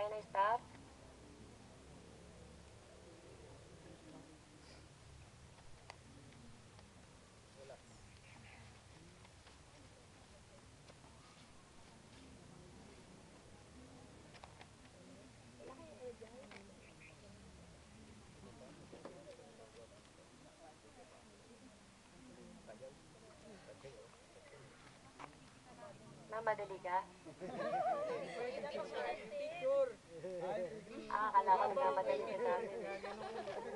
tayo ng staff? Madali ka? Akala ko nagmamadali ka sa amin.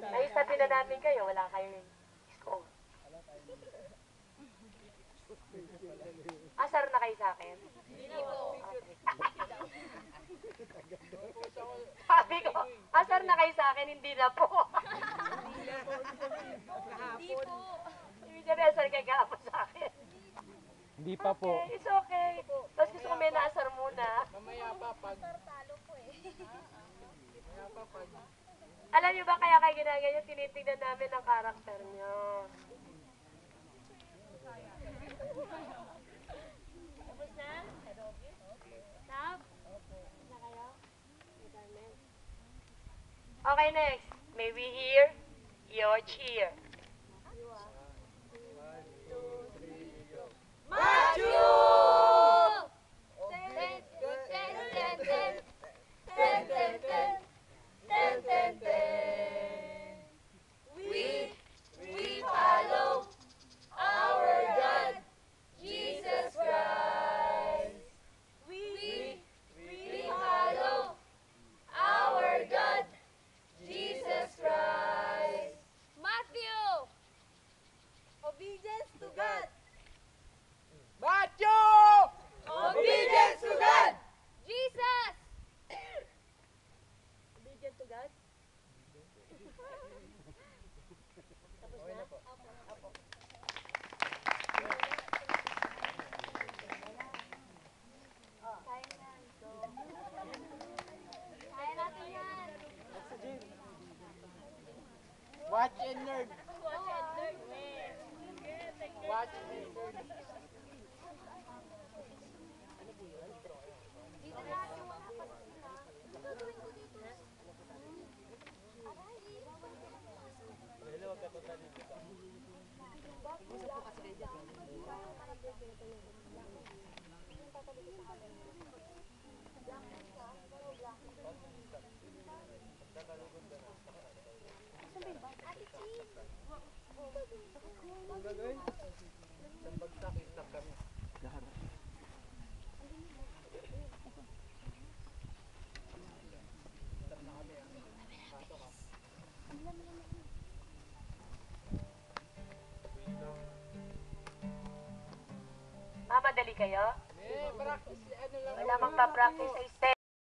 Ay, sabi na namin kayo, wala kayong score. Asar na kayo sa akin? Hindi po. Okay. Sabi ko, asar na kayo sa akin, hindi na po. Hindi po. Ibig sabihin, asar kayo kahapon sa akin. Hindi pa po. Okay, it's okay. Tapos gusto ko may naasar muna. Mamaya pa pag... Talo po eh. Mamaya pa pag... Alam niyo ba kaya kayo ginaganyan, tinitignan namin ang karakter niyo. Tapos na? Stop? Na kayo? Okay, next. May we hear your cheer. We follow our God, Jesus Christ. We follow our God, Jesus Christ. Matthew, obedience to God. Matthew! Obedience to God. Jesus. Obedient to God? Tapos na? Apo. Kaya natin yan. Watch and learn. Watch and learn. Watch and learn. Dito natin yung mga kapatid ha. Gagawin ko dito. Ate Cheese! Ang gagawin? Isang bagsak, istak kami. Mamadali kayo? Eh, practice, ano lang. Wala magpa-practice sa step.